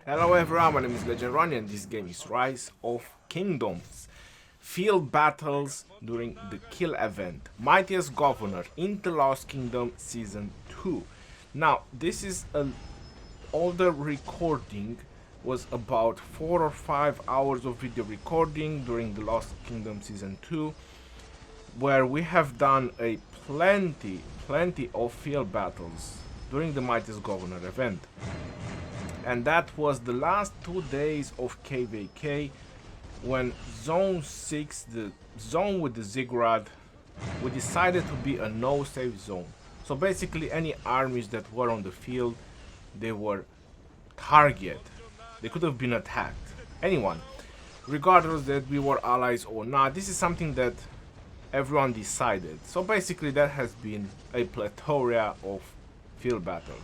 Hello everyone, my name is Legend Ronnie and this game is Rise of Kingdoms. Field battles during the kill event. Mightiest Governor in the Lost Kingdom Season 2. Now, this is an older recording, was about 4 or 5 hours of video recording during the Lost Kingdom Season 2, where we have done a plenty of field battles during the Mightiest Governor event. And that was the last 2 days of KVK, when Zone 6, the zone with the ziggurat, we decided to be a no-save zone. So basically any armies that were on the field, they were target. They could have been attacked. Anyone. Regardless that we were allies or not, this is something that everyone decided. So basically that has been a plethora of field battle.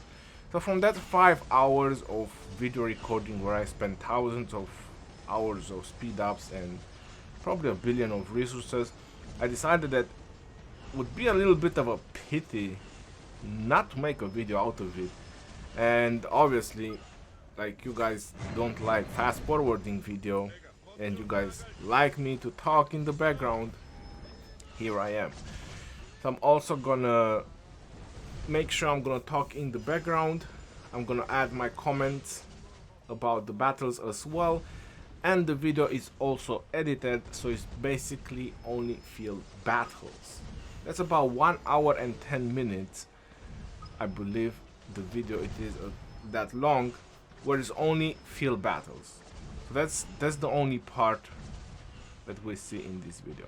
So from that 5 hours of video recording where I spent thousands of hours of speed ups and probably a billion of resources, I decided that it would be a little bit of a pity not to make a video out of it. And obviously, like, you guys don't like fast forwarding video and you guys like me to talk in the background, here I am. So I'm also gonna make sure I'm gonna talk in the background. I'm gonna add my comments about the battles as well, and the video is also edited, so it's basically only field battles. That's about 1 hour and 10 minutes, I believe the video it is that long, where it's only field battles. So that's the only part that we see in this video.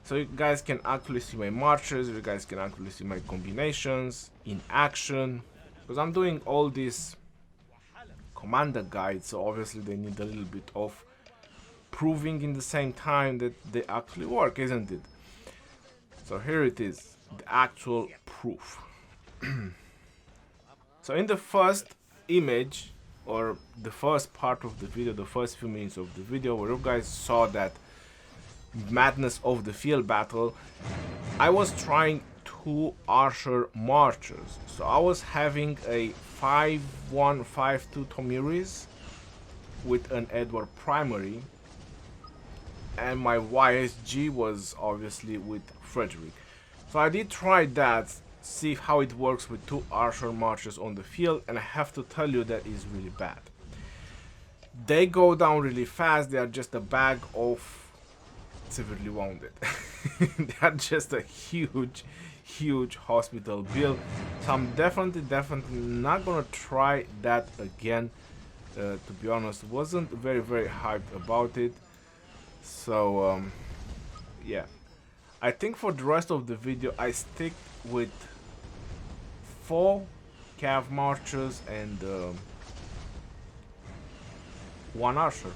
So you guys can actually see my marches, you guys can actually see my combinations in action, because I'm doing all these commander guides, so obviously they need a little bit of proving in the same time that they actually work, isn't it? So here it is, the actual proof. So in the first image, or the first part of the video, the first few minutes of the video, where you guys saw that madness of the field battle, I was trying 2 archer marchers. So I was having a 5-1, 5-2 Tomiris with an Edward primary, and my YSG was obviously with Frederick. So I did try that, see how it works with 2 archer marchers on the field, and I have to tell you that is really bad. They go down really fast, they are just a bag of severely wounded. They are just a huge hospital bill. So I'm definitely not gonna try that again. To be honest, wasn't very hyped about it. So yeah, I think for the rest of the video I stick with 4 cav marchers and 1 archer.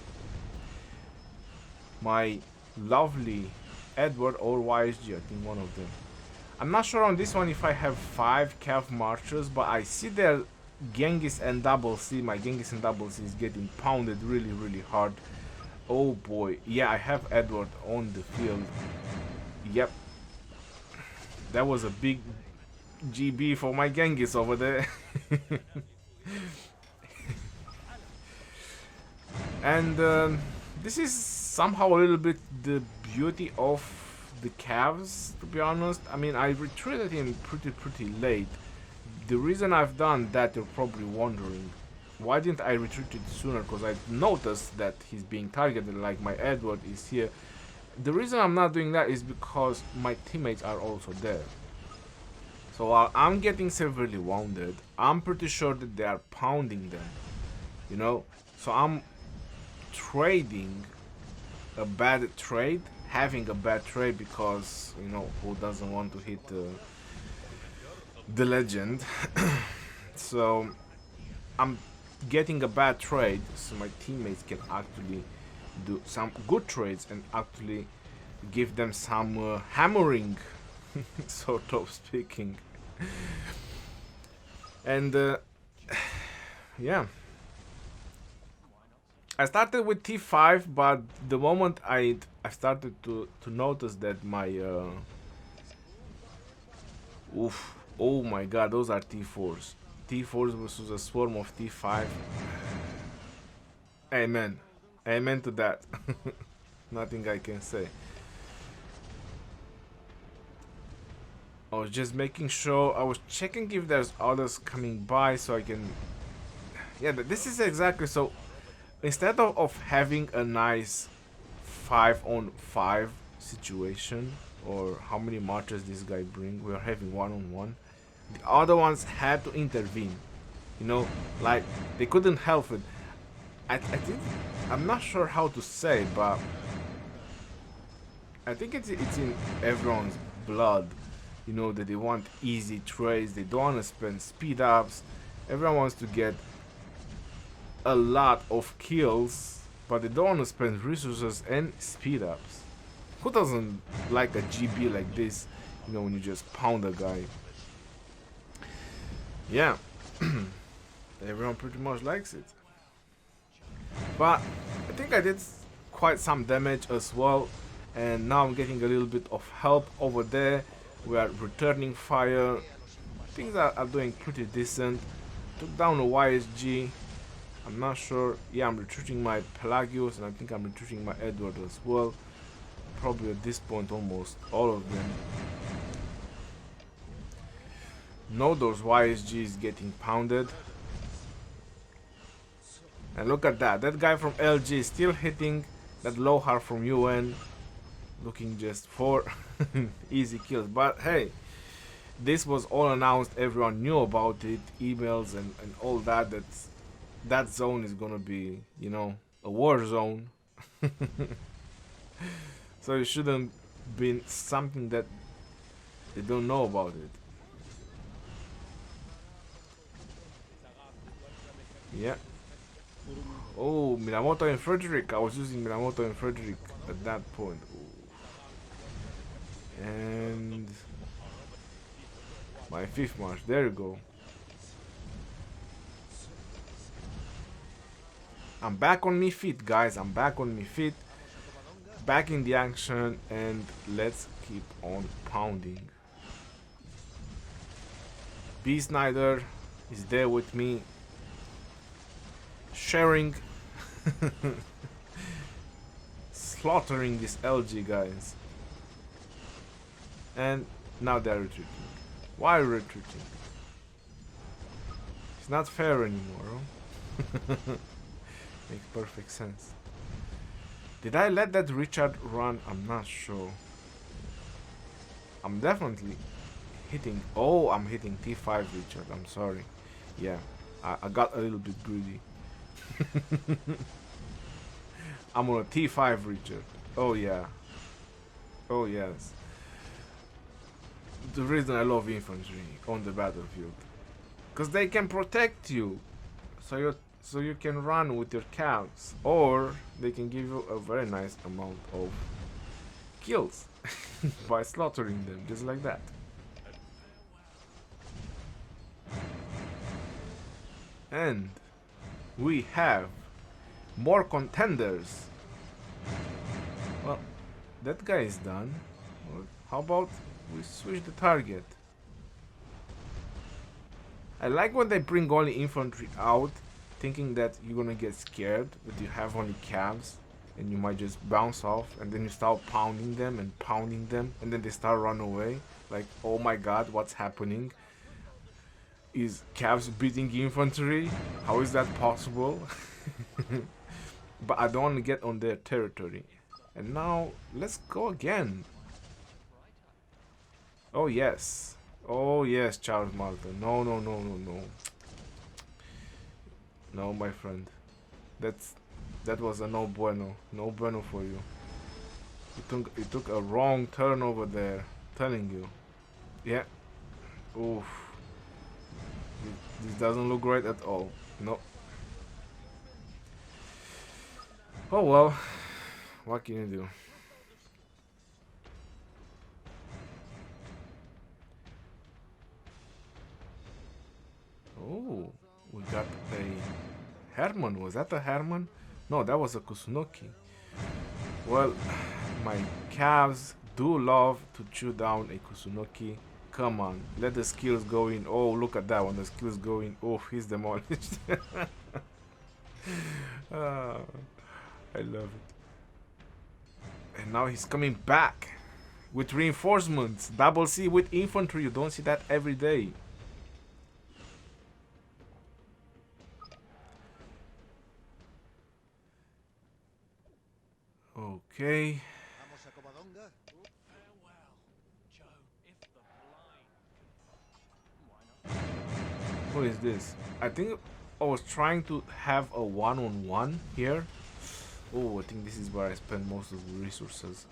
My lovely Edward or YSG, I think one of them. I'm not sure on this one if I have 5 cav marchers, but I see their Genghis and double C. My Genghis and double C is getting pounded really hard. Oh boy, yeah, I have Edward on the field. Yep, that was a big GB for my Genghis over there. And this is somehow a little bit the beauty of the calves, to be honest. I mean, I retreated him pretty late. The reason I've done that, you're probably wondering, why didn't I retreat it sooner? Because I noticed that he's being targeted, like my Edward is here. The reason I'm not doing that is because my teammates are also there. So while I'm getting severely wounded, I'm pretty sure that they are pounding them, you know. So I'm trading a bad trade, having a bad trade, because, you know, who doesn't want to hit the legend. So I'm getting a bad trade so my teammates can actually do some good trades and actually give them some hammering, sort of speaking. And yeah, I started with T5, but the moment I started to notice that my oof, oh my god, those are T4s. T4s versus a swarm of T5. Amen. Amen to that. Nothing I can say. I was just making sure. I was checking if there's others coming by so I can. Yeah, this is exactly so. Instead of having a nice 5-on-5 situation, or how many marchers this guy bring, we are having 1-on-1. The other ones had to intervene. You know, like they couldn't help it. I think I'm not sure how to say, but I think it's in everyone's blood. You know that they want easy trades. They don't want to spend speed ups. Everyone wants to get a lot of kills, but they don't want to spend resources and speed ups. Who doesn't like a GB like this? You know, when you just pound a guy. Yeah, everyone pretty much likes it. But I think I did quite some damage as well, and now I'm getting a little bit of help over there. We are returning fire. Things are doing pretty decent. Took down a YSG. I'm not sure. Yeah, I'm retreating my Pelagius, and I think I'm retreating my Edward as well. Probably at this point almost all of them. Nodor's YSG is getting pounded. And look at that. That guy from LG is still hitting that Lohar from UN. Looking just for easy kills. But hey, this was all announced. Everyone knew about it. Emails and all that. That zone is gonna be, you know, a war zone. So it shouldn't be something that they don't know about it. Yeah. Oh, Minamoto and Frederick. I was using Minamoto and Frederick at that point. Ooh. And my 5th march. There you go. I'm back on me feet, guys. I'm back on me feet. Back in the action, and let's keep on pounding. B. Snyder is there with me, sharing, slaughtering these LG guys. And now they're retreating. Why retreating? It's not fair anymore. Makes perfect sense. Did I let that Richard run? I'm not sure. I'm definitely hitting. Oh, I'm hitting T5 Richard. I'm sorry. Yeah, I got a little bit greedy. I'm on a T5 Richard. Oh yeah. Oh yes. The reason I love infantry on the battlefield, because they can protect you, so you can run with your caps, or they can give you a very nice amount of kills by slaughtering them, just like that. And we have more contenders. Well, that guy is done. Well, how about we switch the target? I like when they bring only infantry out, thinking that you're gonna get scared, but you have only cabs and you might just bounce off, and then you start pounding them, and then they start run away. Like, oh my god, what's happening? Is cabs beating infantry? How is that possible? But I don't want to get on their territory. And now let's go again. Oh yes. Oh yes, Charles Martin. No, no, no, no, no. No, my friend. That was a no bueno. No bueno for you. You took a wrong turn over there. Telling you. Yeah. Oof. This doesn't look great at all. No. Oh well. What can you do? Oh, we got a Herman. Was that a Herman? No, that was a Kusunoki. Well, my calves do love to chew down a Kusunoki. Come on, let the skills go in. Oh, look at that one. The skills go in. Oh, he's demolished. Ah, I love it. And now he's coming back with reinforcements. Double C with infantry. You don't see that every day. Okay. Who is this? I think I was trying to have a one-on-one here. Oh, I think this is where I spend most of the resources.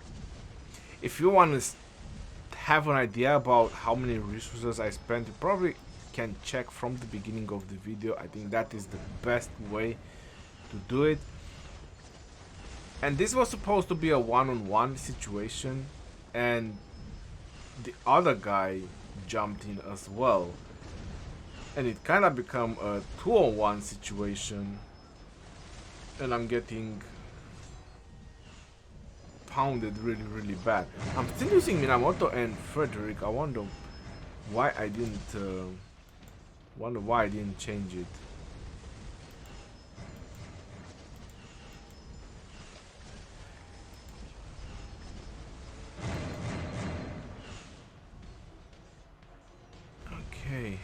If you want to have an idea about how many resources I spent, you probably can check from the beginning of the video. I think that is the best way to do it. And this was supposed to be a one-on-one situation, and the other guy jumped in as well. And it kind of become a 2-on-1 situation, and I'm getting pounded really bad. I'm still using Minamoto and Frederick. I wonder why I didn't change it. Okay.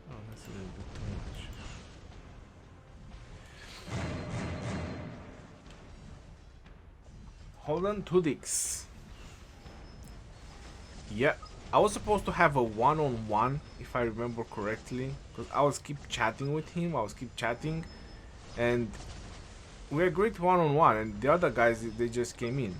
Oh, that's a little bit too much. Hold on to this. Yeah, I was supposed to have a one-on-one, if I remember correctly, because I was keep chatting with him. And we agreed one-on-one, and the other guys, they just came in.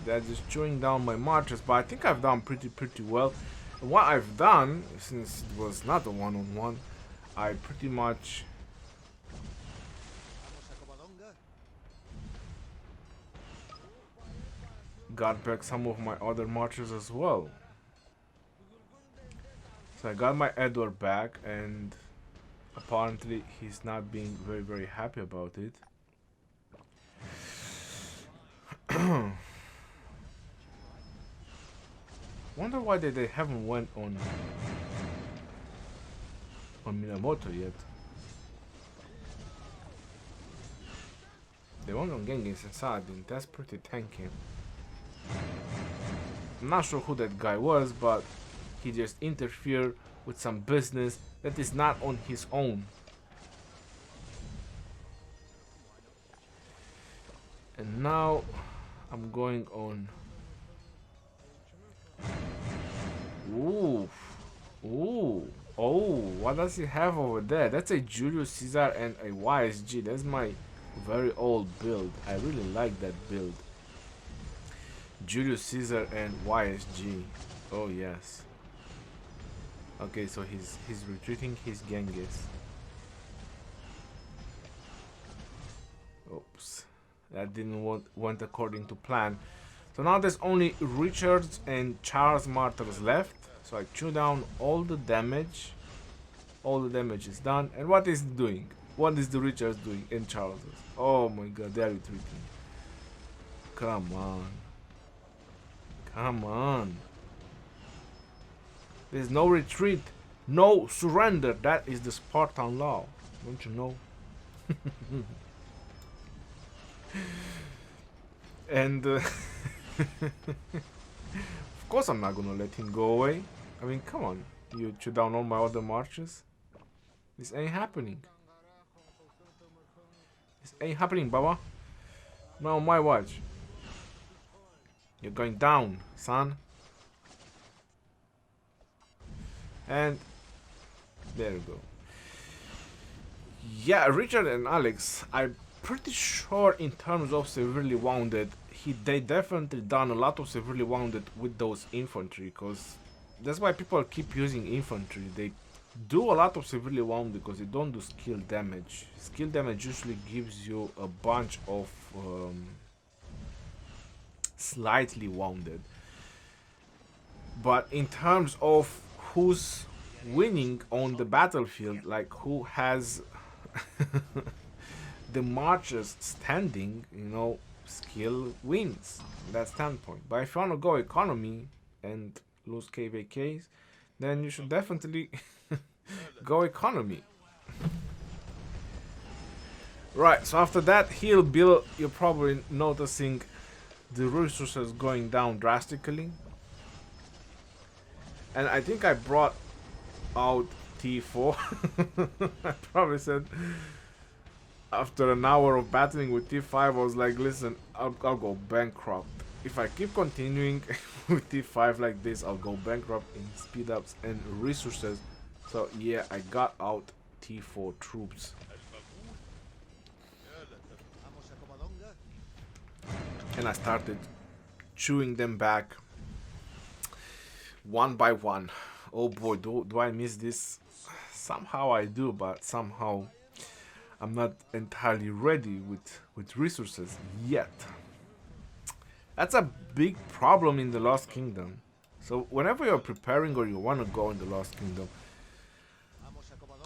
They're just chewing down my marches, but I think I've done pretty well. And what I've done, since it was not a one-on-one, I pretty much got back some of my other marches as well. So I got my Edward back, and apparently he's not being very happy about it. Wonder why they haven't went on Minamoto yet. They went on Genghis and Saladin. That's pretty tanky. I'm not sure who that guy was, but he just interfered with some business that is not on his own. And now I'm going on. Ooh. Oh, what does he have over there? That's a Julius Caesar and a YSG. That's my very old build. I really like that build. Julius Caesar and YSG. Oh yes. Okay, so he's retreating his Genghis. Oops. That didn't went according to plan. So now there's only Richards and Charles Martyrs left. So I chew down all the damage. All the damage is done. And what is it doing? What is the Richards doing in Charles? Oh my god, they're retreating. Come on. Come on. There's no retreat. No surrender. That is the Spartan law. Don't you know? And of course I'm not gonna let him go away. I mean, come on. You chew down all my other marches. This ain't happening. This ain't happening, Baba. Not on my watch. You're going down, son. And there you go. Yeah, Richard and Alex, I'm pretty sure in terms of severely wounded, they definitely done a lot of severely wounded with those infantry, because that's why people keep using infantry. They do a lot of severely wounded because they don't do skill damage. Skill damage usually gives you a bunch of slightly wounded. But in terms of who's winning on the battlefield, like who has the marchers standing, you know, skill wins from that standpoint. But if you want to go economy and lose KVKs, then you should definitely go economy. Right, so after that heal build, you're probably noticing the resources going down drastically. And I think I brought out T4. I probably said after an hour of battling with T5, I was like, listen, I'll go bankrupt. If I keep continuing with T5 like this, I'll go bankrupt in speed ups and resources. So yeah, I got out T4 troops. And I started chewing them back one by one. Oh boy, do I miss this? Somehow I do, but somehow I'm not entirely ready with resources yet. That's a big problem in the Lost Kingdom. So whenever you're preparing or you want to go in the Lost Kingdom,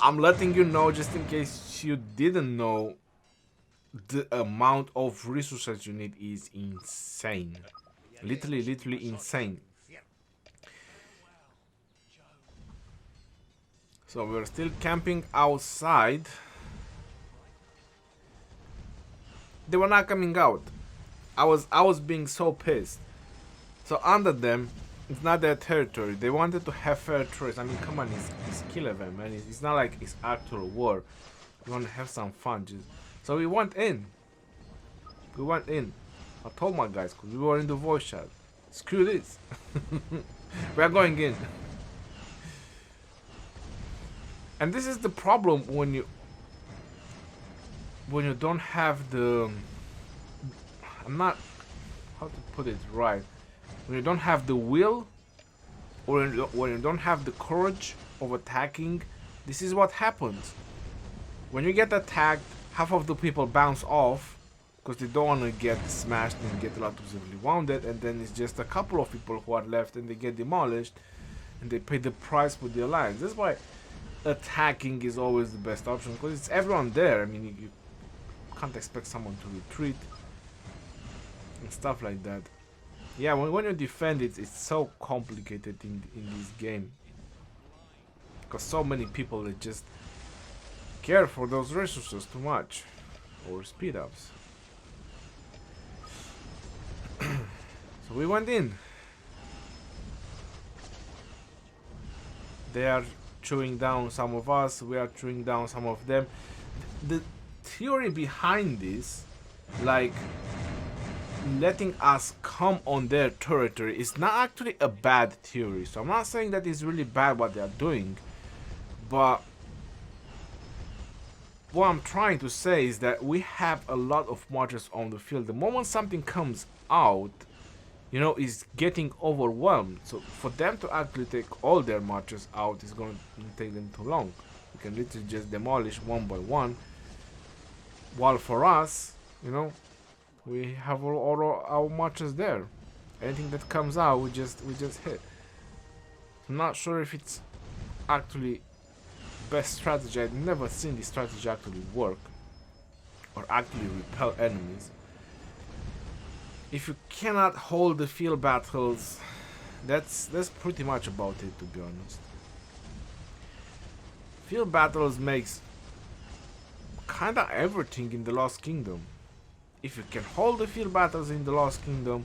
I'm letting you know, just in case you didn't know, the amount of resources you need is insane. Literally insane. So we're still camping outside. They were not coming out. I was being so pissed. So under them, it's not their territory. They wanted to have fair choice. I mean, come on, it's kill event, man. It's not like it's actual war. We want to have some fun. So we went in. We went in. I told my guys, because we were in the voice chat, screw this. We are going in. And this is the problem when you don't have the, I'm not, how to put it right, when you don't have the will, or when you don't have the courage of attacking. This is what happens. When you get attacked, half of the people bounce off because they don't want to get smashed and get a lot of severely wounded, and then it's just a couple of people who are left and they get demolished and they pay the price for the alliance. That's why attacking is always the best option, because it's everyone there. I mean, you can't expect someone to retreat and stuff like that. Yeah, when you defend it, it's so complicated in this game, because so many people that just care for those resources too much, or speed ups. So we went in. They are chewing down some of us, we are chewing down some of them. The theory behind this, like letting us come on their territory, is not actually a bad theory. So I'm not saying that it's really bad what they are doing, but what I'm trying to say is that we have a lot of marchers on the field. The moment something comes out, you know, is getting overwhelmed. So for them to actually take all their marchers out is going to take them too long. We can literally just demolish one by one. While for us, you know, we have all our marchers there. Anything that comes out, we just hit. I'm not sure if it's actually best strategy. I've never seen this strategy actually work or actually repel enemies. If you cannot hold the field battles, that's pretty much about it, to be honest. Field battles makes kinda everything in the Lost Kingdom. If you can hold the field battles in the Lost Kingdom,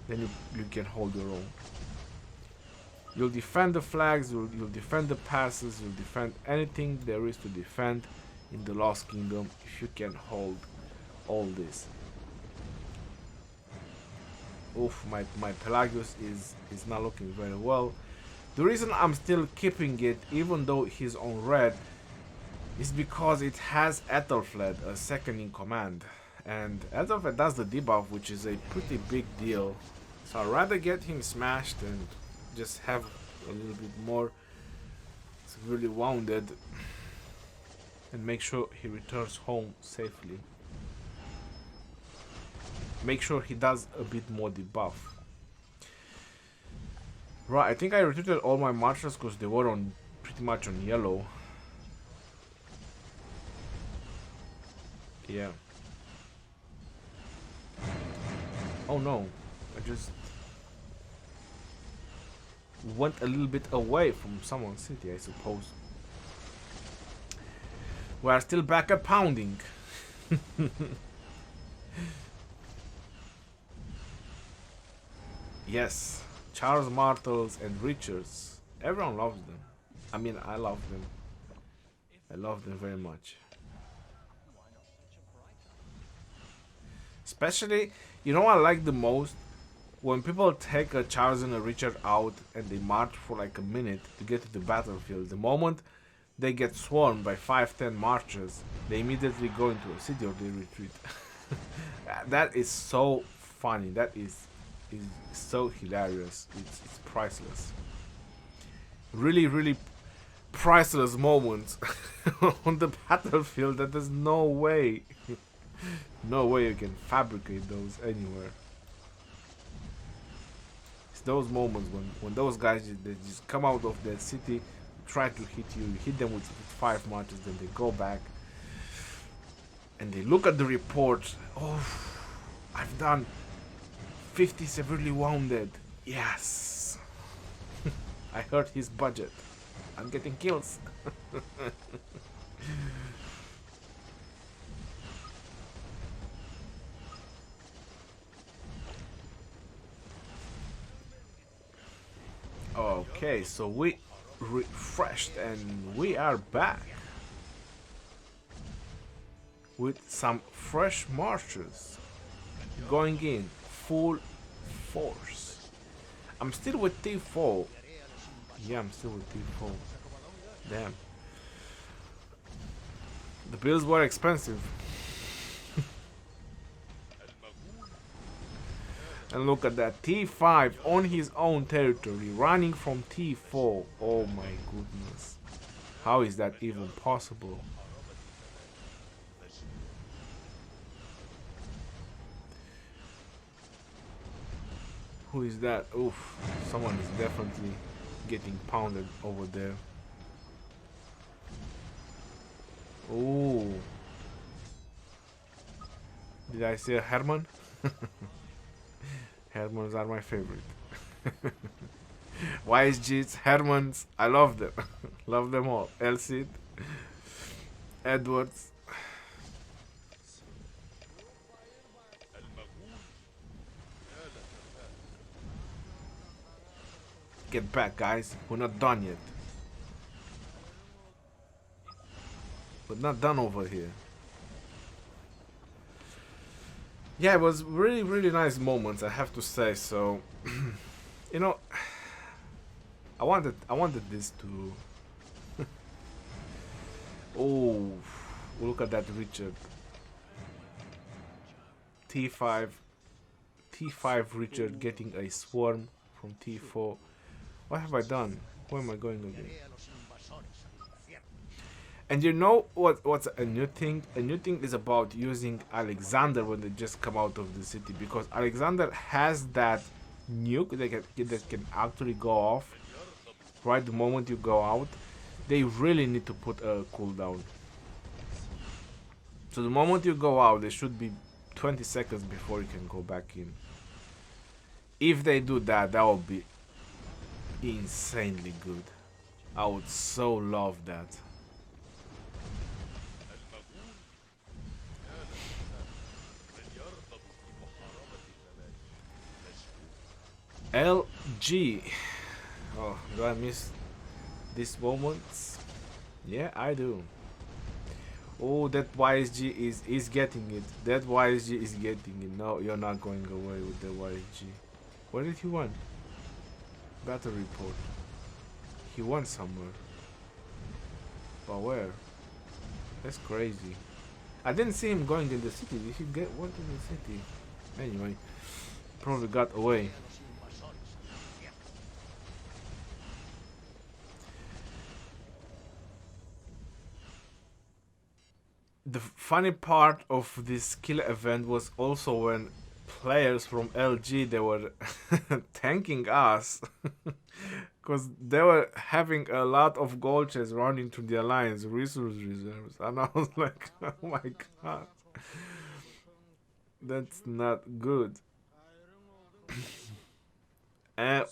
then you can hold your own. You'll defend the flags, you'll defend the passes, you'll defend anything there is to defend in the Lost Kingdom if you can hold all this. Oof, my Pelagius is not looking very well. The reason I'm still keeping it, even though he's on red, is because it has Ethelfled, a second in command. And Ethelfled does the debuff, which is a pretty big deal. So I'd rather get him smashed and just have a little bit more severely wounded and make sure he returns home safely. Make sure he does a bit more debuff. Right, I think I retreated all my marchers because they were on pretty much on yellow. Yeah. Oh no, I just... went a little bit away from someone's city, I suppose. We are still back at pounding. Yes, Charles Martels and Richards. Everyone loves them. I mean, I love them. I love them very much. Especially, you know what I like the most? When people take a Charles and a Richard out and they march for like a minute to get to the battlefield. The moment they get swarmed by 5-10 marchers, they immediately go into a city or they retreat. That is so funny. That is so hilarious. It's priceless. Really, really priceless moments on the battlefield that there's no way. No way you can fabricate those anywhere. It's those moments when those guys they just come out of their city, try to hit you, hit them with 5 marches, then they go back and they look at the report. Oh, I've done 50 severely wounded. Yes. I hurt his budget. I'm getting kills. Okay, so we refreshed and we are back with some fresh marchers going in full force. I'm still with T4. Yeah, I'm still with T4. Damn. The bills were expensive. And look at that, T5 on his own territory, running from T4. Oh my goodness. How is that even possible? Who is that? Oof, someone is definitely getting pounded over there. Ooh. Did I say a Herman? Hermans are my favorite. YSGs, Hermans, I love them. Love them all. Elcid, Edwards. Get back, guys. We're not done yet. We're not done over here. Yeah, it was really, really nice moments, I have to say. So, you know, I wanted this to. Oh, look at that, Richard. T5 Richard getting a swarm from T4. What have I done? Where am I going again? And you know what's a new thing? A new thing is about using Alexander when they just come out of the city, because Alexander has that nuke that can actually go off right the moment you go out. They really need to put a cooldown. So the moment you go out, there should be 20 seconds before you can go back in. If they do that, that would be insanely good. I would so love that. LG. Oh, do I miss these moments? Yeah, I do. Oh, that YSG is getting it. That YSG is getting it. No, you're not going away with the YSG. Where did he went? Battle report. He went somewhere. But where? That's crazy. I didn't see him going in the city. Did he went in the city? Anyway, probably got away. The funny part of this kill event was also when players from LG, they were tanking us because they were having a lot of gold chests running to the alliance resource reserves, and I was like, oh my god, that's not good.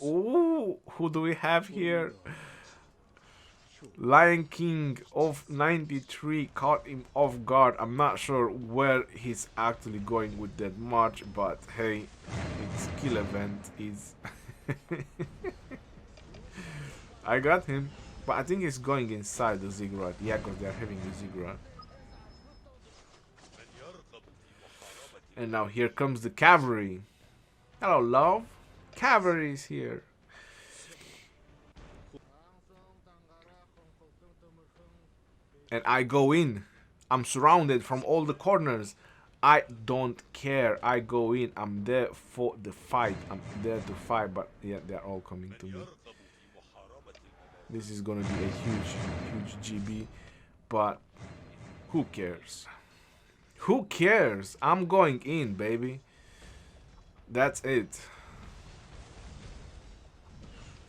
Ooh, who do we have here? Lion King of 93 caught him off guard. I'm not sure where he's actually going with that march, but hey, it's skill event is. I got him, but I think he's going inside the ziggurat. Yeah, because they're having the ziggurat. And now here comes the cavalry. Hello, love. Cavalry is here. And I go in. I'm surrounded from all the corners. I don't care. I go in. I'm there for the fight. I'm there to fight. But yeah, they're all coming to me. This is gonna be a huge GB. But who cares? Who cares? I'm going in, baby. That's it.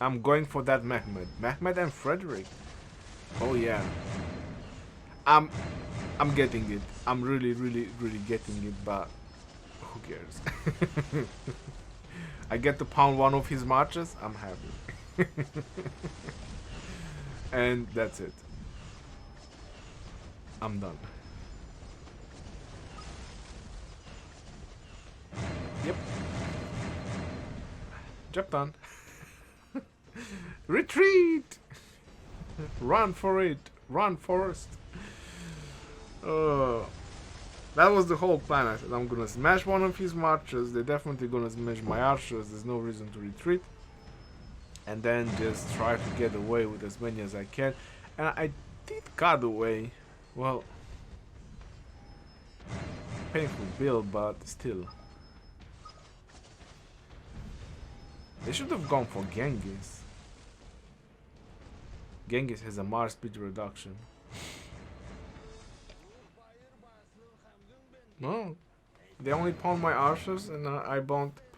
I'm going for that Mehmed. Mehmed and Frederick. Oh yeah. I'm getting it. I'm really getting it, but who cares? I get to pound one of his marches, I'm happy. And that's it. I'm done. Yep. Job done. Retreat! Run for it. Run, Forest. That was the whole plan. I said I'm gonna smash one of his marches. They're definitely gonna smash my archers. There's no reason to retreat. And then just try to get away with as many as I can. And I did cut away. Well, painful build, but still. They should have gone for Genghis. Genghis has a Mars speed reduction. No, they only pound my archers, and I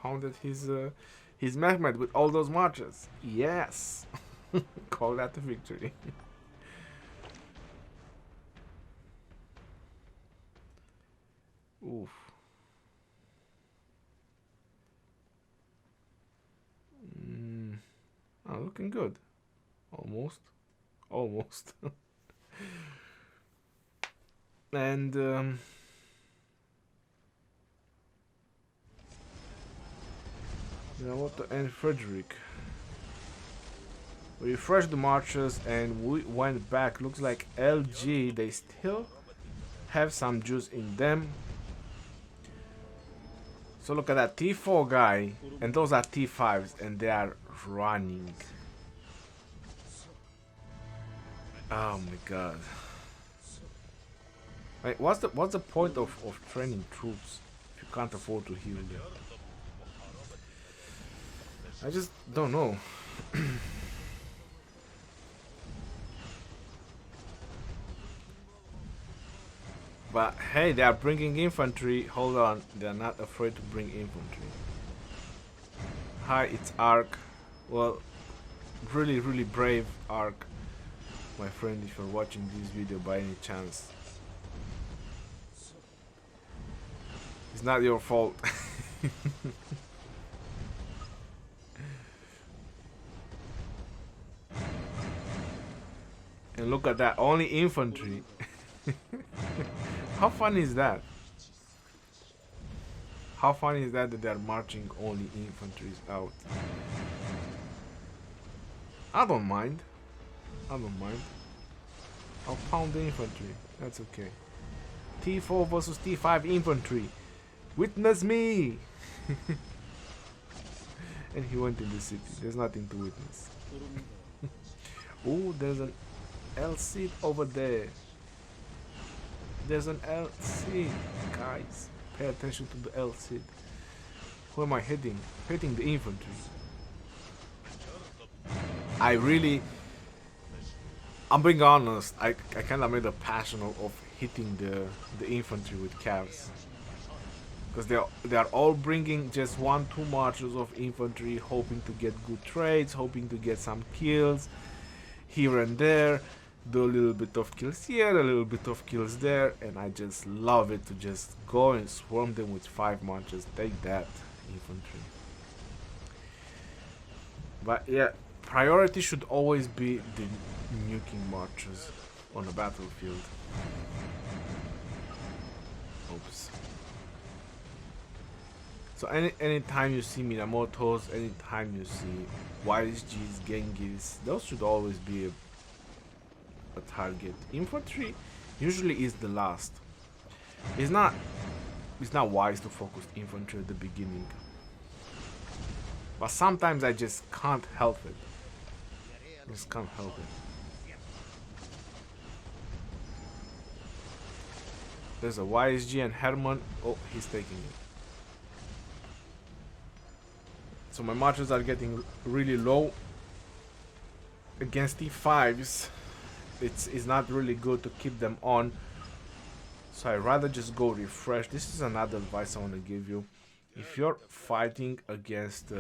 pounded his Mehmed with all those marches. Yes, call that a victory. Oof. Oh, looking good. Almost. And you know what? And Frederick. We refreshed the marches and we went back. Looks like LG, they still have some juice in them. So look at that T4 guy, and those are T5s, and they are running. Oh my god. Wait, what's the point of training troops if you can't afford to heal them? I just don't know. But hey, they are bringing infantry. Hold on, they are not afraid to bring infantry. Hi, it's Ark. Well, really brave Ark, my friend, if you're watching this video by any chance. It's not your fault. And look at that, only infantry. How funny is that? How funny is that they're marching only infantry out? I don't mind. I'll pound the infantry. That's okay. T4 versus T5 infantry. Witness me! And he went in the city. There's nothing to witness. Oh, there's an LC over there. There's an LC, guys. Pay attention to the LC. Who am I hitting? Hitting the infantry. I'm being honest. I kind of made a passion of hitting the infantry with cavs, because they are all bringing just 1-2 marches of infantry, hoping to get good trades, hoping to get some kills here and there. Do a little bit of kills here, a little bit of kills there, and I just love it to just go and swarm them with 5 marches. Take that, infantry. But yeah, priority should always be the nuking marches on the battlefield. Oops. So anytime you see Minamoto's, anytime you see YSG's, Genghis, those should always be a target. Infantry usually is the last. It's not wise to focus infantry at the beginning. But sometimes I just can't help it. Just can't help it. There's a YSG and Herman. Oh, he's taking it. So my marches are getting really low against T5s. It's not really good to keep them on. So I'd rather just go refresh. This is another advice I want to give you. If you're fighting against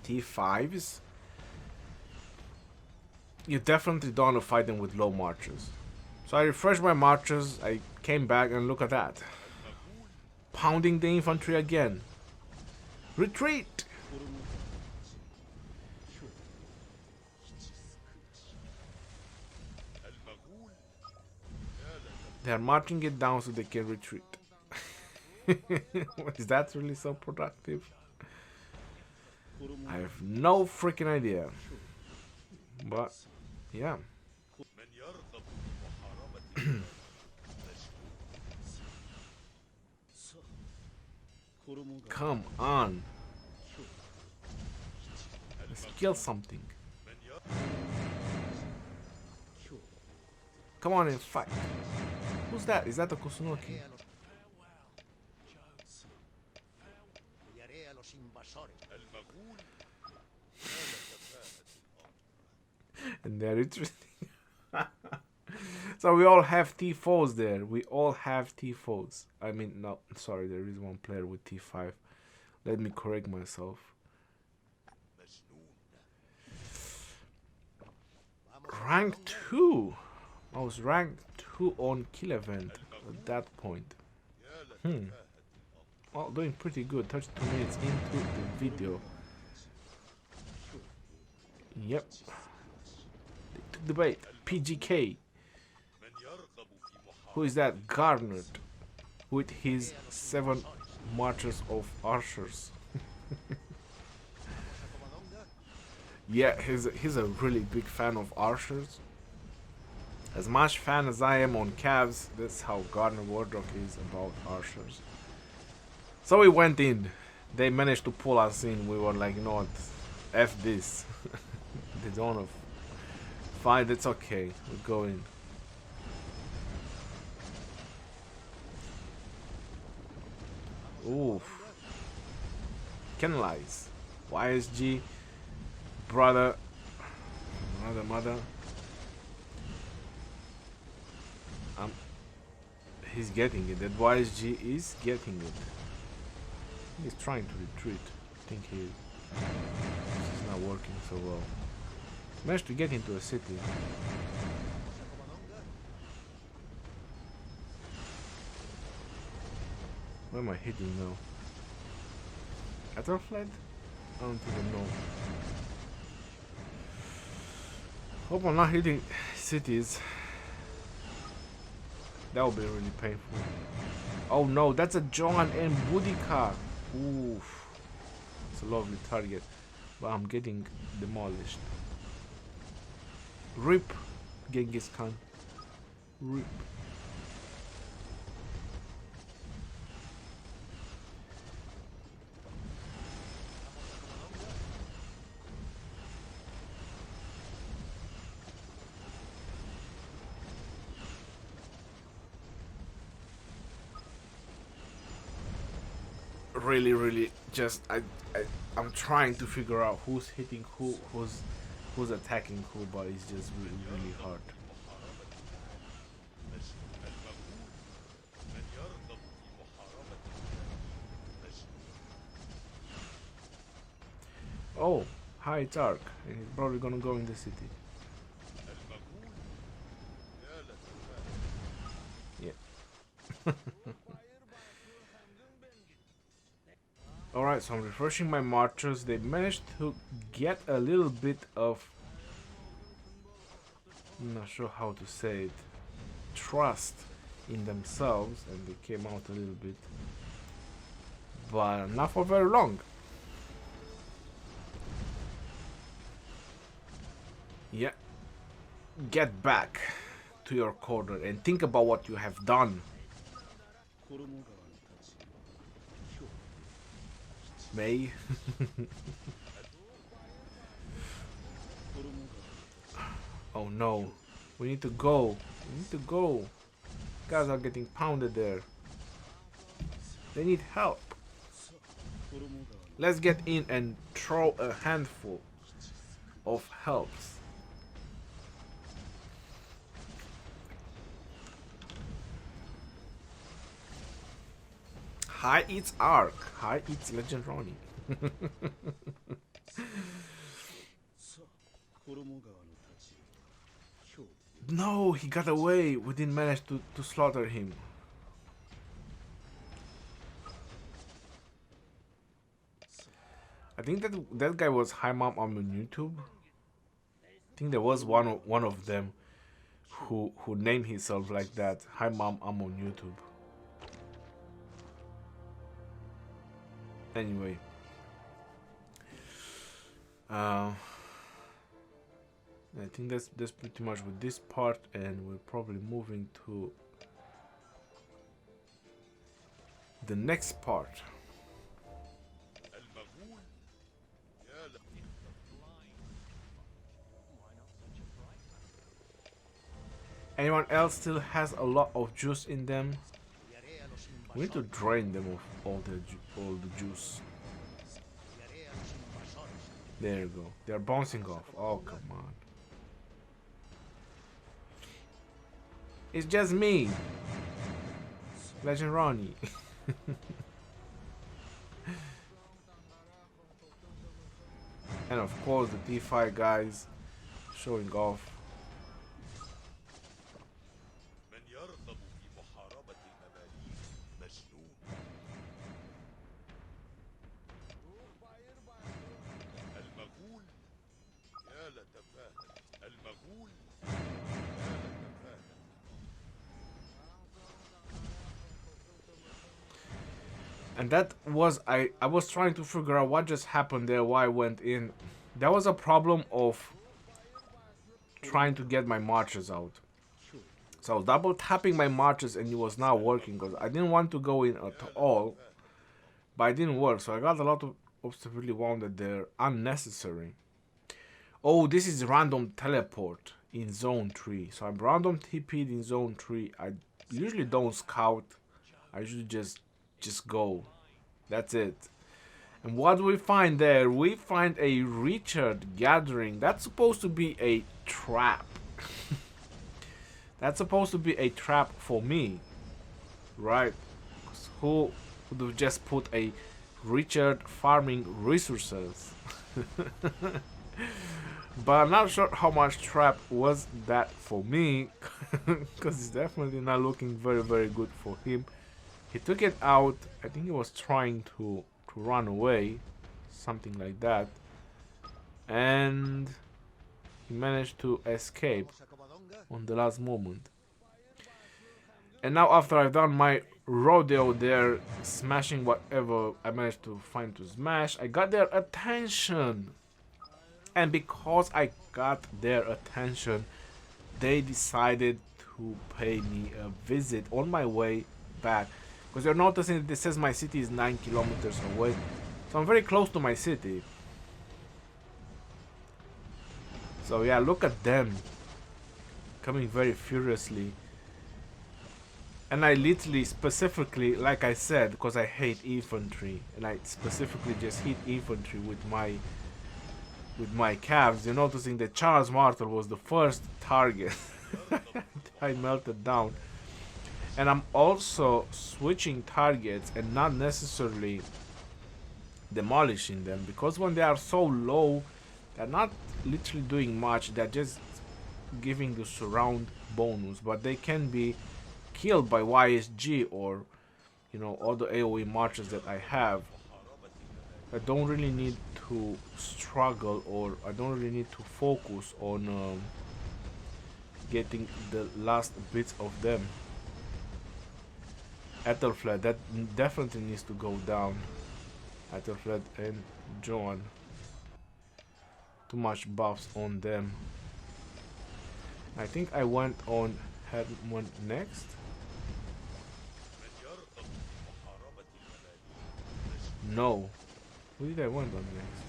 T5s, you definitely don't want to fight them with low marches. So I refreshed my marches, I came back and look at that. Pounding the infantry again. Retreat! They're marching it down so they can retreat. Is that really so productive? I have no freaking idea. But, yeah. Come on. Let's kill something. Come on and fight. Who's that? Is that a Kusunoki? And they're retreating. So we all have T4s there. We all have T4s. I mean, no, sorry, there is one player with T5. Let me correct myself. Rank 2. I was ranked 2 on kill event at that point. Well, doing pretty good. 32 minutes into the video. Yep. They took the bait. PGK. Who is that? Garnet. With his 7 marches of archers. Yeah, he's a really big fan of archers. As much fan as I am on Cavs, that's how Gardner Wardrock is about archers. So we went in. They managed to pull us in. We were like, no, F this. They don't want to fight. It's okay. We go in. Oof. Canalize. YSG. Brother. Mother. He's getting it. That YSG is getting it. He's trying to retreat. I think this is not working so well. Managed to get into a city. Where am I hitting now? Atherfled? I don't even know. Hope I'm not hitting cities. That would be really painful. Oh no, that's a John and Boudica. Oof. It's a lovely target. But I'm getting demolished. RIP Genghis Khan. RIP. Really just I'm trying to figure out who's hitting who, who's attacking who, but it's just really hard. Oh, hi, it's Ark, and he's probably gonna go in the city. Yeah. Alright, so I'm refreshing my marchers. They managed to get a little bit of, I'm not sure how to say it, trust in themselves, and they came out a little bit, but not for very long. Yeah, get back to your corner and think about what you have done. May. Oh no, we need to go. We need to go. Guys are getting pounded there. They need help. Let's get in and throw a handful of helps. Hi, it's Ark. Hi, it's Legend Ronnie. No, he got away. We didn't manage to slaughter him. I think that guy was Hi Mom on YouTube. I think there was one of them who named himself like that. Hi Mom, I'm on YouTube. Anyway, I think that's pretty much with this part, and we're probably moving to the next part. Anyone else still has a lot of juice in them? We need to drain them of all the juice. There you go. They're bouncing off. Oh, come on. It's just me, Legend Ronnie. And of course the D5 guys showing off. And that was, I was trying to figure out what just happened there, why I went in. There was a problem of trying to get my marches out. So I was double tapping my marches and it was not working because I didn't want to go in at all. But it didn't work, so I got a lot of severely wounded there, unnecessary. Oh, this is random teleport in zone 3. So I'm random TP'd in zone 3. I usually don't scout. I usually just go. That's it. And what do we find there? We find a Richard gathering. That's supposed to be a trap. That's supposed to be a trap for me, right? Who would have just put a Richard farming resources? But I'm not sure how much trap was that for me, because it's definitely not looking very, very good for him. He took it out. I think he was trying to run away, something like that, and he managed to escape on the last moment. And now after I've done my rodeo there, smashing whatever I managed to find to smash, I got their attention. And because I got their attention, they decided to pay me a visit on my way back. Because you're noticing that it says my city is 9 kilometers away. So I'm very close to my city. So yeah, look at them. Coming very furiously. And I literally, specifically, like I said, because I hate infantry. And I specifically just hit infantry with my calves. You're noticing that Charles Martel was the first target. I melted down. And I'm also switching targets and not necessarily demolishing them, because when they are so low, they're not literally doing much. They're just giving the surround bonus, but they can be killed by YSG or, you know, all the AoE marches that I have. I don't really need to struggle, or I don't really need to focus on getting the last bits of them. Ethelflaed, that definitely needs to go down. Ethelflaed and John. Too much buffs on them. I think I went on Hermann next. No. Who did I went on next?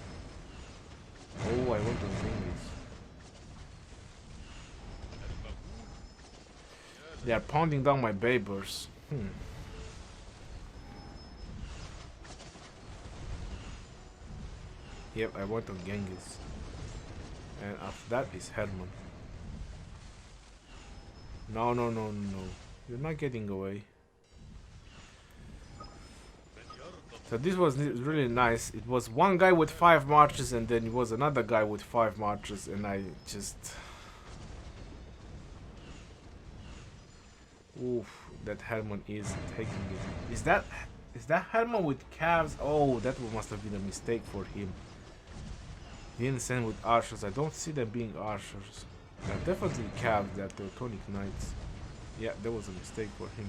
Oh, I went on Genghis. They are pounding down my babers. Yep, I went on Genghis. And after that is Hermann. No, no, no, no. You're not getting away. So this was really nice. It was one guy with 5 marches, and then it was another guy with 5 marches, and I just... Oof, that Hermann is taking it. Is that Hermann with calves? Oh, that must have been a mistake for him. He didn't send with archers. I don't see them being archers. They're definitely calves, they're Teutonic knights. Yeah, that was a mistake for him.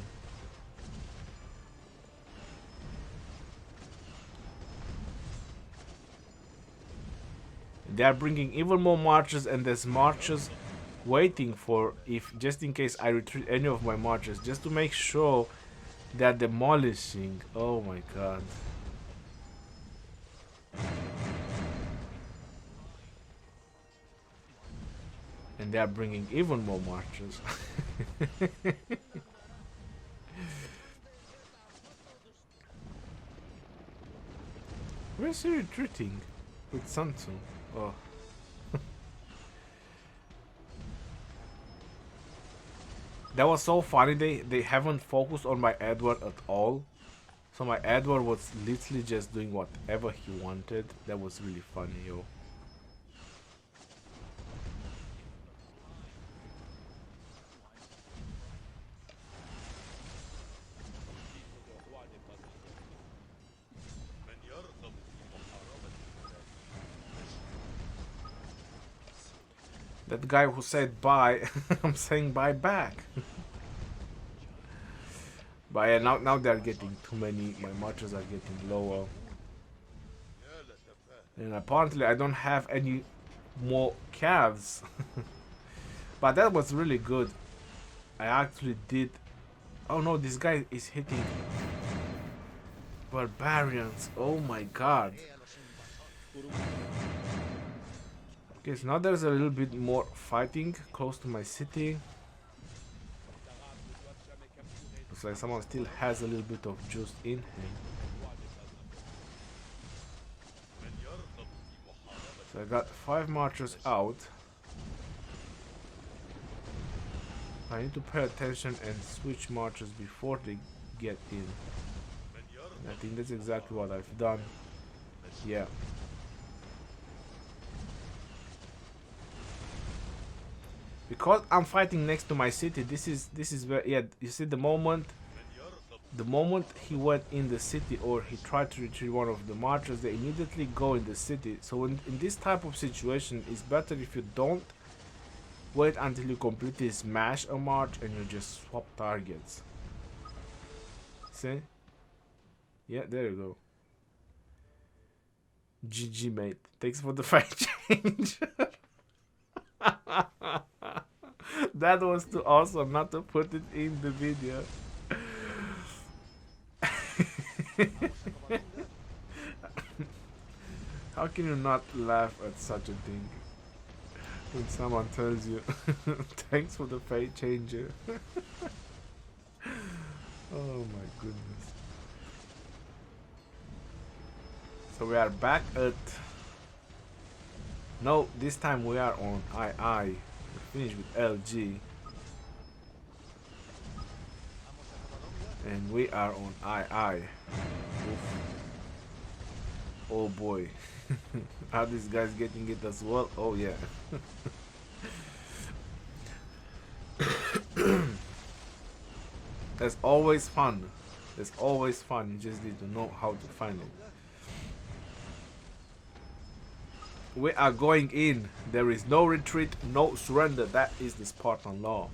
They are bringing even more marches, and there's marches waiting for, if just in case I retreat any of my marches, just to make sure they're demolishing. Oh my god. And they are bringing even more marches. Where's he retreating? With Sun Tzu. Oh. That was so funny. They haven't focused on my Edward at all. So my Edward was literally just doing whatever he wanted. That was really funny, yo. That guy who said bye, I'm saying bye back. But yeah, now they're getting too many. My marches are getting lower. And apparently I don't have any more calves. But that was really good. I actually did. Oh no, this guy is hitting barbarians. Oh my god. Okay, so now there's a little bit more fighting close to my city. Looks like someone still has a little bit of juice in him. So I got 5 marchers out. I need to pay attention and switch marchers before they get in. And I think that's exactly what I've done. Yeah. Because I'm fighting next to my city, this is where, yeah, you see the moment he went in the city, or he tried to retrieve one of the marchers, they immediately go in the city. So in this type of situation, it's better if you don't wait until you completely smash a march and you just swap targets. See? Yeah, there you go. GG, mate. Thanks for the fight change. That was too awesome not to put it in the video. How can you not laugh at such a thing when someone tells you thanks for the fate changer? Oh my goodness. So we are back at... No, this time we are on II. We finished with LG. And we are on II. Oof. Oh boy. Are these guys getting it as well? Oh yeah. That's always fun. That's always fun. You just need to know how to find it. We are going in. There is no retreat, no surrender. That is the Spartan law.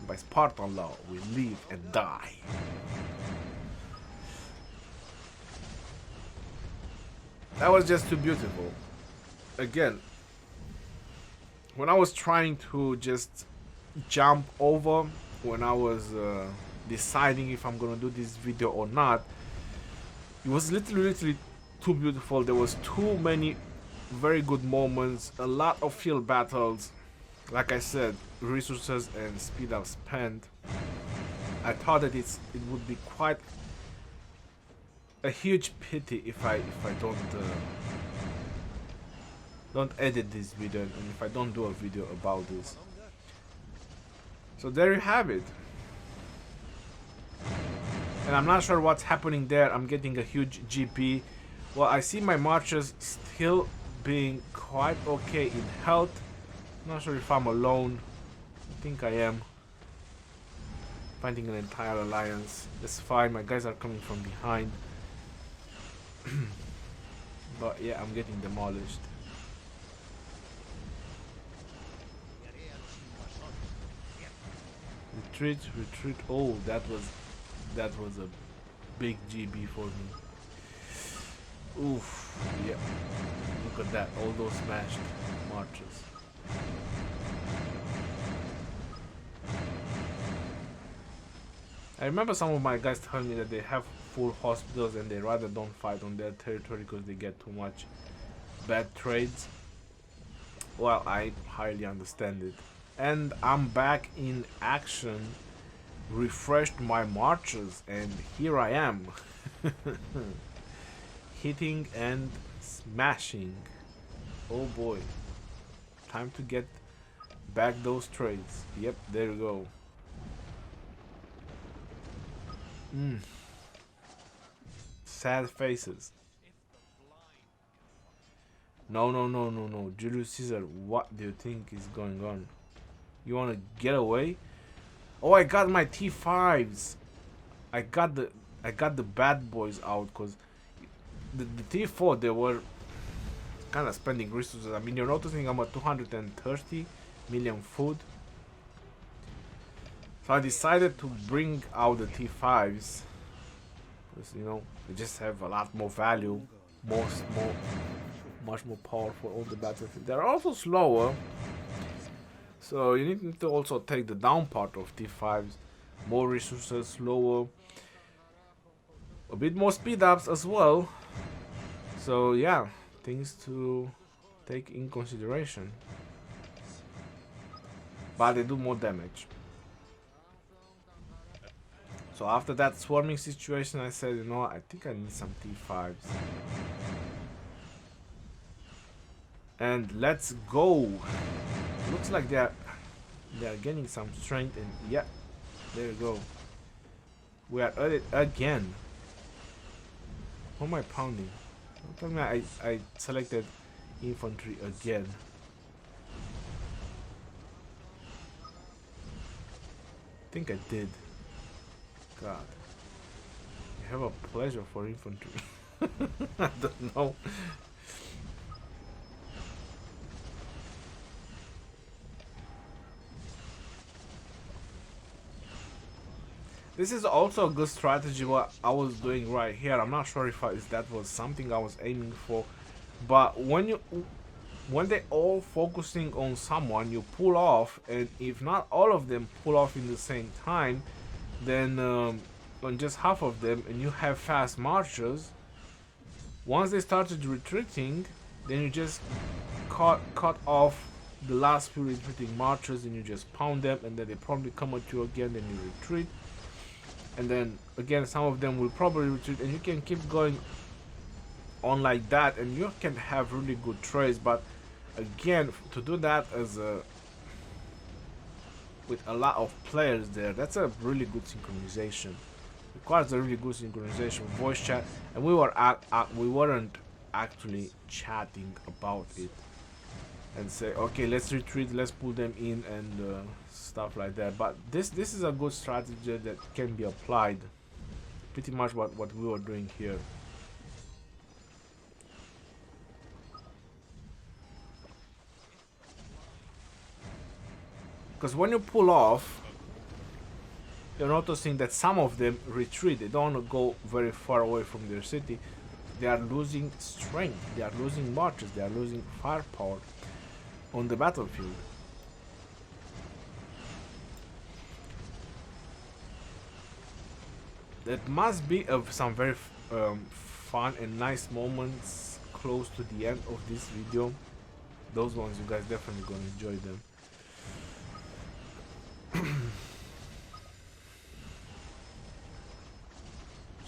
By Spartan law, we live and die. That was just too beautiful. Again, when I was trying to just jump over, when I was deciding if I'm gonna do this video or not, it was literally too beautiful. There was too many very good moments, a lot of field battles. Like I said, resources and speed up spent. I thought that it would be quite a huge pity if I don't edit this video and if I don't do a video about this. So there you have it. And I'm not sure what's happening there. I'm getting a huge GP. Well, I see my marchers still being quite okay in health. Not sure if I'm alone. I think I am. Finding an entire alliance. That's fine. My guys are coming from behind. But yeah, I'm getting demolished. Retreat, retreat. Oh, that was a big GB for me. Oof, yeah. Look at that, all those smashed marches. I remember some of my guys telling me that they have full hospitals and they rather don't fight on their territory because they get too much bad trades. Well, I highly understand it. And I'm back in action, refreshed my marches, and here I am. Hitting and smashing. Oh boy. Time to get back those trades. Yep, there you go. Sad faces. No. Julius Caesar, what do you think is going on? You want to get away? Oh, I got my T5s. I got the bad boys out because the T4 they were kind of spending resources. I mean, you're noticing I'm at 230 million food. So I decided to bring out the T5s because, you know, they just have a lot more value, much more powerful on the battlefield. They're also slower, so you need to also take the down part of T5s. More resources, slower, a bit more speed ups as well. So yeah, things to take in consideration. But they do more damage. So after that swarming situation, I said, you know, I think I need some T5s. And let's go. Looks like they are gaining some strength, and yeah, there you go. We are at it again. Who am I pounding? Don't tell me I selected infantry again. I think I did. God, I have a pleasure for infantry. I don't know. This is also a good strategy what I was doing right here. I'm not sure if that was something I was aiming for, but when they all focusing on someone, you pull off, and if not all of them pull off in the same time, then on just half of them, and you have fast marches. Once they started retreating, then you just cut off the last few retreating marches, and you just pound them, and then they probably come at you again, then you retreat. And then again, some of them will probably retreat, and you can keep going on like that, and you can have really good trades. But again, to do that as with a lot of players there, that's a really good synchronization. Requires a really good synchronization, voice chat, and we weren't actually chatting about it and say, okay, let's retreat, let's pull them in, and stuff like that. But this is a good strategy that can be applied. Pretty much what we were doing here. Because when you pull off, you're noticing that some of them retreat. They don't want to go very far away from their city. They are losing strength. They are losing marches. They are losing firepower on the battlefield. That must be of some very fun and nice moments close to the end of this video. Those ones you guys definitely gonna enjoy them.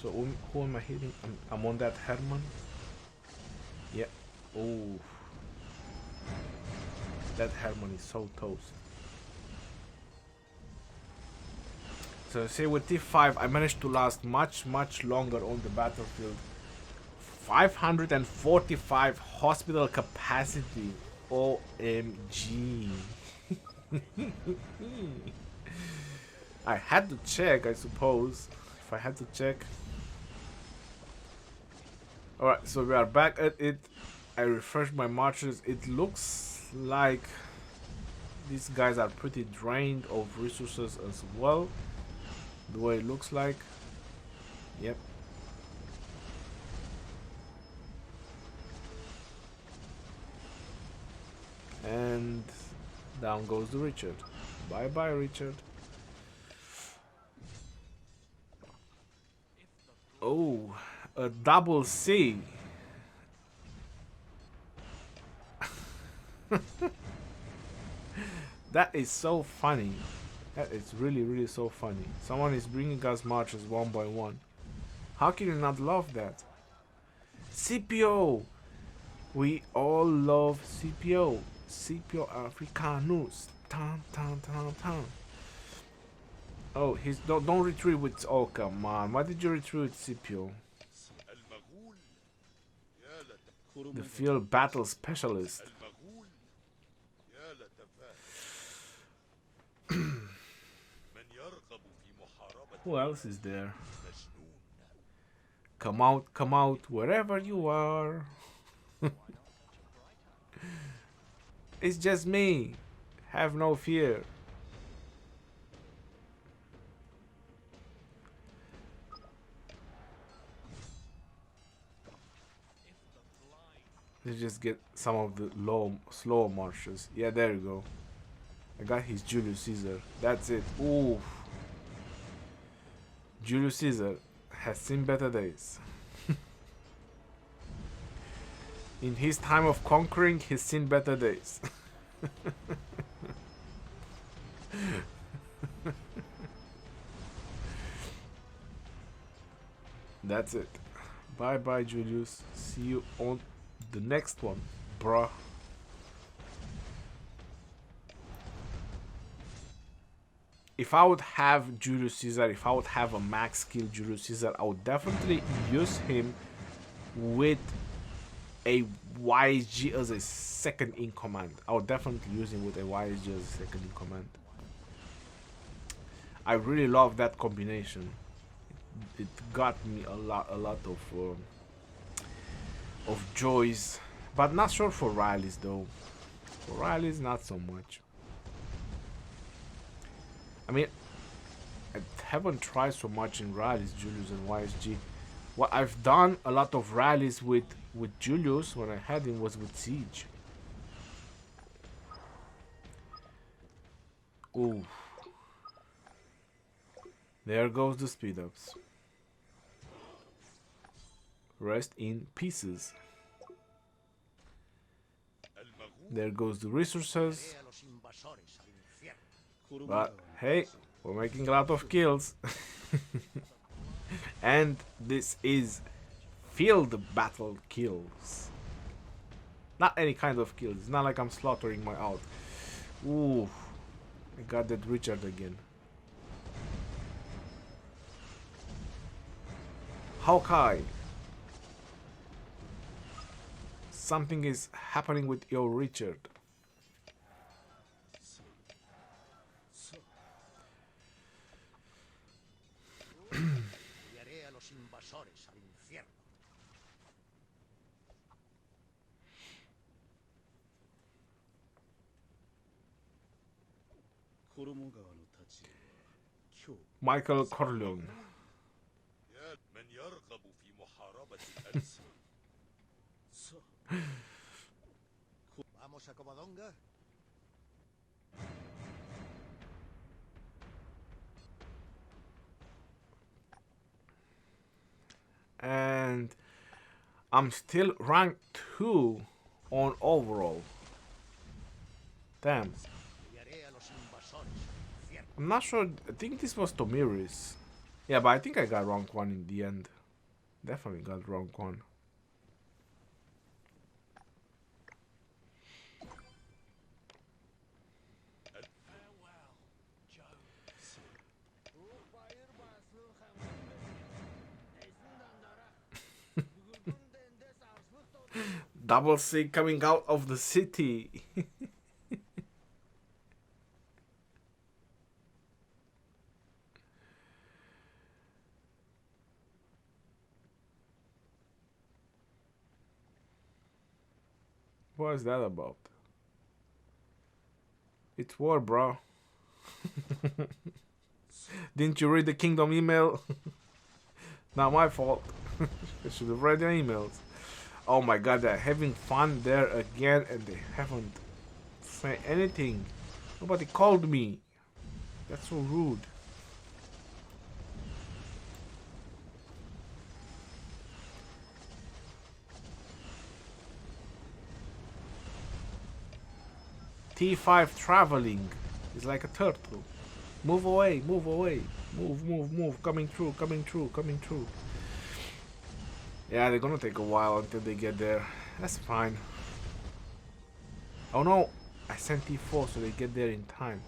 So who am I hitting? I'm on that Herman. Yeah. Oh, that Herman is so toast. So see, with T5 I managed to last much longer on the battlefield. 545 hospital capacity. OMG. I had to check, I suppose. If I had to check. Alright, so we are back at it. I refreshed my marches. It looks like these guys are pretty drained of resources as well. The way it looks like. Yep. And down goes the Richard. Bye bye, Richard. Oh, a double C. That is so funny. That is really so funny. Someone is bringing us marches one by one. How can you not love that? CPO. We all love CPO. CPO Africanus. Tan tan tan tan. Oh, he's don't retreat with. Oh, come on! Why did you retreat with Scipio? The field battle specialist. Who else is there? Come out, wherever you are. It's just me. Have no fear. Let's just get some of the slow marches. Yeah, there you go. I got his Julius Caesar. That's it. Ooh. Julius Caesar has seen better days. In his time of conquering, he's seen better days. That's it. Bye bye, Julius. See you on the next one, bruh. If I would have Julius Caesar, if I would have a max skill Julius Caesar, I would definitely use him with a YSG as a second in command. I would definitely use him with a YSG as a second in command. I really love that combination. It got me a lot of joys, but not sure for rallies though. For rallies, not so much. I mean, I haven't tried so much in rallies, Julius and YSG. What I've done a lot of rallies with Julius when I had him was with Siege. Ooh. There goes the speed ups. Rest in pieces. There goes the resources. But hey, we're making a lot of kills. And this is field battle kills. Not any kind of kills. It's not like I'm slaughtering my out. Ooh, I got that Richard again. Hawkeye. Something is happening with your Richard. Michael Corleone. And I'm still ranked 2 on overall. Damn. I'm not sure. I think this was Tomiri's. Yeah, but I think I got rank 1 in the end. Definitely got rank 1. Double C coming out of the city. What is that about? It's war, bro. Didn't you read the Kingdom email? Not my fault. I should have read your emails. Oh my god, they're having fun there again and they haven't said anything. Nobody called me. That's so rude. T5 traveling is like a turtle. Move away, move away. Move, move, move. Coming through, coming through, coming through. Yeah, they're gonna take a while until they get there. That's fine. Oh no! I sent T4 so they get there in time.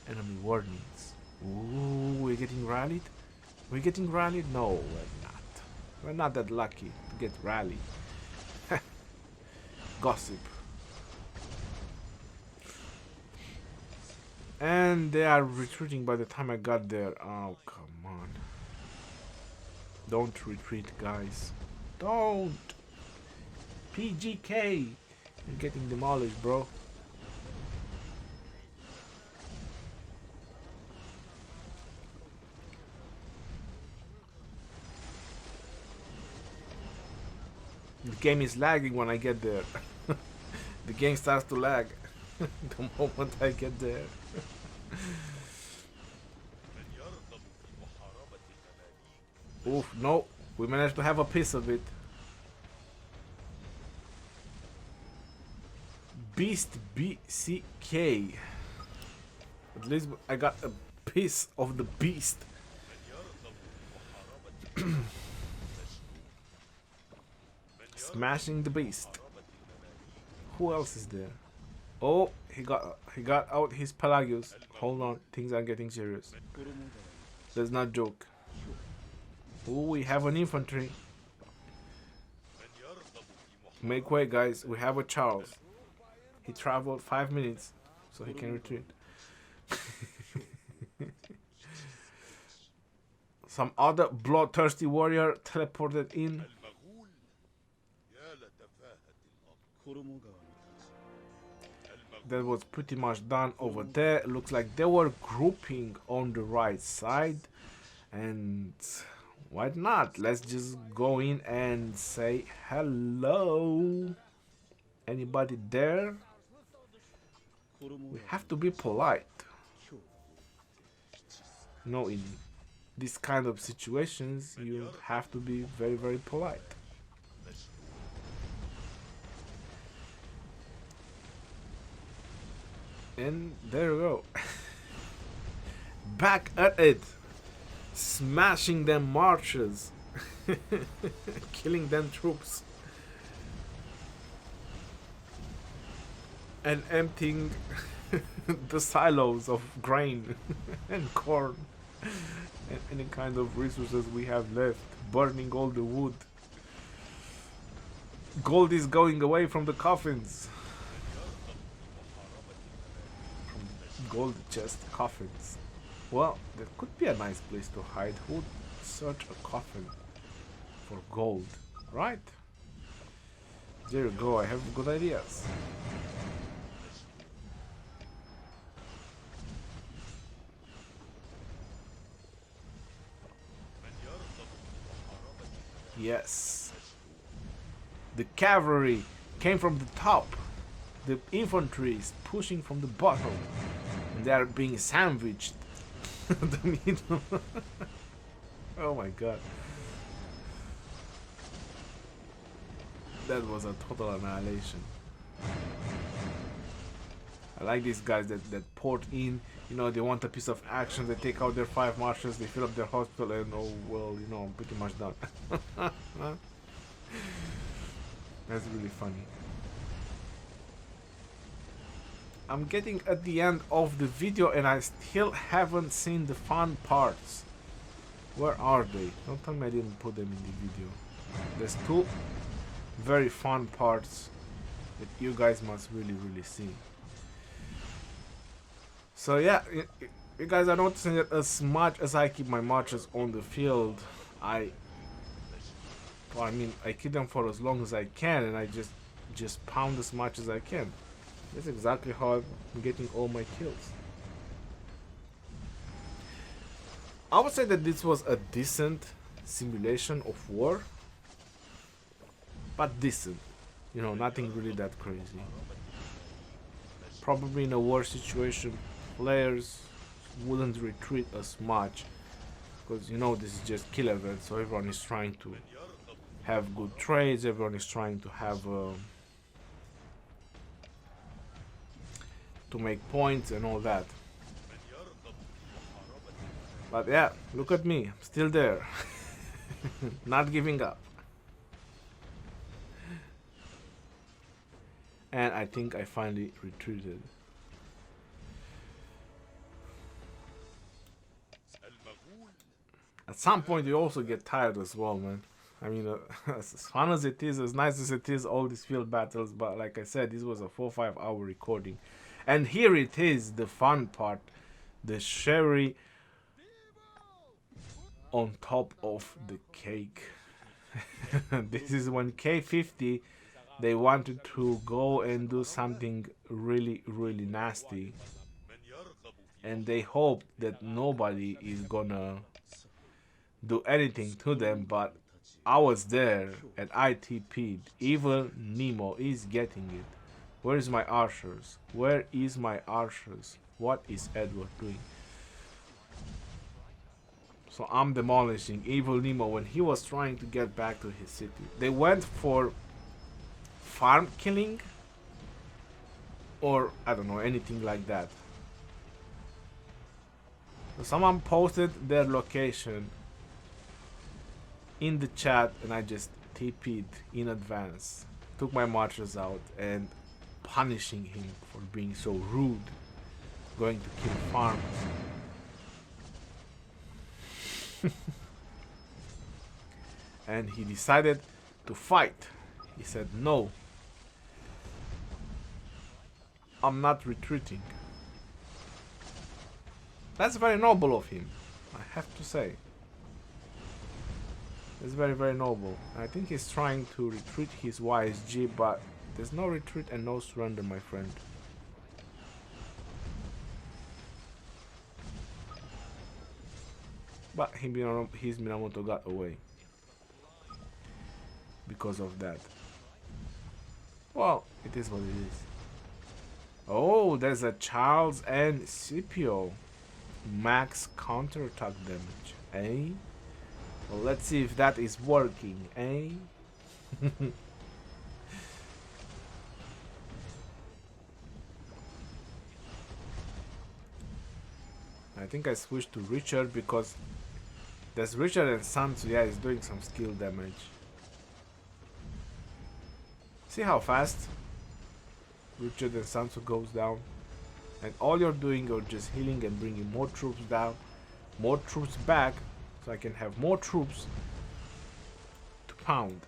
Enemy warnings. Ooh, we're getting rallied? We're getting rallied? No, we're not. We're not that lucky to get rallied. Gossip. And they are retreating by the time I got there. Oh, come on. Don't retreat, guys. Don't! PGK! You're getting demolished, bro. The game is lagging when I get there. The game starts to lag the moment I get there. Oof, no. We managed to have a piece of it. Beast BCK. At least I got a piece of the beast. Smashing the beast. Who else is there? Oh, he got out his Pelagius. Hold on, things are getting serious. Let's not joke. Oh, we have an infantry. Make way, guys. We have a Charles. He traveled 5 minutes, so he can retreat. Some other bloodthirsty warrior teleported in. That was pretty much done over there. Looks like they were grouping on the right side. And why not? Let's just go in and say hello. Anybody there? We have to be polite. You know, in this kind of situations, you have to be very, very polite. And there we go. Back at it. Smashing them marches. Killing them troops. And emptying the silos of grain and corn and any kind of resources we have left. Burning all the wood. Gold is going away from the coffins. Gold chest coffins. Well, that could be a nice place to hide. Who would search a coffin for gold, right? There you go, I have good ideas. Yes. The cavalry came from the top. The infantry is pushing from the bottom. And they are being sandwiched in the middle. Oh my god. That was a total annihilation. I like these guys that port in, you know, they want a piece of action, they take out their 5 marshals, they fill up their hospital, and oh well, you know, I'm pretty much done. That's really funny. I'm getting at the end of the video and I still haven't seen the fun parts. Where are they? Don't tell me I didn't put them in the video. There's 2 very fun parts that you guys must really see. So yeah, you guys are noticing that as much as I keep my marchers on the field, I keep them for as long as I can, and I just pound as much as I can. That's exactly how I'm getting all my kills. I would say that this was a decent simulation of war, but decent. You know, nothing really that crazy. Probably in a war situation, players wouldn't retreat as much, because you know this is just kill event, so everyone is trying to have good trades, everyone is trying to have to make points and all that. But yeah, look at me, I'm still there. Not giving up. And I think I finally retreated. At some point you also get tired as well, man. I mean, as fun as it is, as nice as it is, all these field battles, but like I said, this was a 4-5 hour recording. And here it is, the fun part. The sherry on top of the cake. This is when K50, they wanted to go and do something really nasty. And they hoped that nobody is gonna do anything to them, but I was there and I TP'd. Evil Nemo is getting it. Where is my archers? Where is my archers? What is Edward doing? So I'm demolishing Evil Nemo when he was trying to get back to his city. They went for farm killing, or I don't know, anything like that. So someone posted their location in the chat and I just TP'd in advance, took my marchers out and punishing him for being so rude, going to kill farmers. And he decided to fight. He said, no, I'm not retreating. That's very noble of him, I have to say. It's very noble. I think he's trying to retreat his YSG, but there's no retreat and no surrender, my friend. But his Minamoto got away because of that. Well, it is what it is. Oh, there's a Charles and Scipio. Max counterattack damage, eh? Well, let's see if that is working, eh? I think I switched to Richard because there's Richard and Sansu, yeah, he's doing some skill damage. See how fast Richard and Sansu goes down? And all you're doing, you're just healing and bringing more troops down, more troops back, so I can have more troops to pound.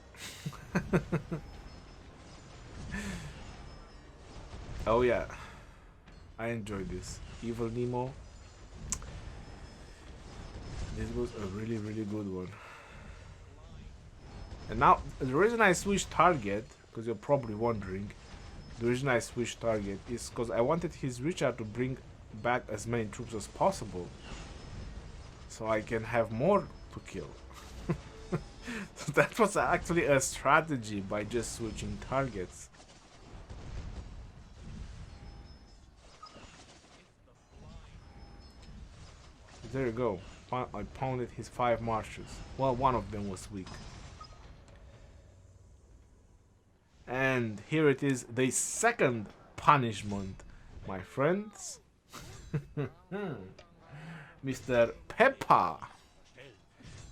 Oh yeah, I enjoyed this. Evil Nemo. This was a really good one. And now, the reason I switched target, because you're probably wondering, the reason I switched target is because I wanted his Richard to bring back as many troops as possible, so I can have more to kill. So that was actually a strategy by just switching targets. There you go. I pounded his 5 marches. Well, one of them was weak. And here it is, the second punishment, my friends. Mr. Peppa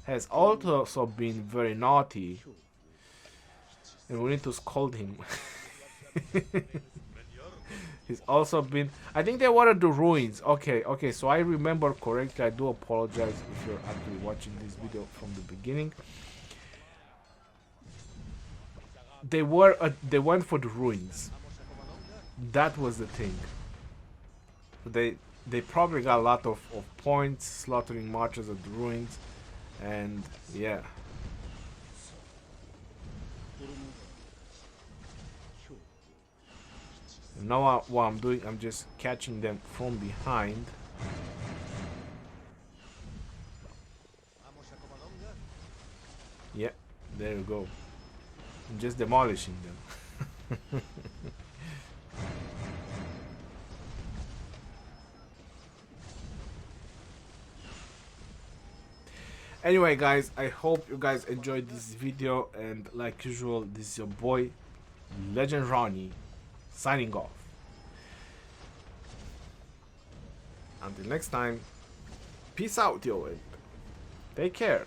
has also been very naughty. And we need to scold him. He's also been... I think they wanted the ruins. Okay, so I remember correctly. I do apologize if you're actually watching this video from the beginning. They went for the ruins. That was the thing. They probably got a lot of points slaughtering marches at the ruins. And yeah. And now what I'm doing, I'm just catching them from behind. Yeah, there you go. I'm just demolishing them. Anyway guys, I hope you guys enjoyed this video, and like usual, this is your boy Legend Ronnie signing off. Until next time, peace out yo, and take care.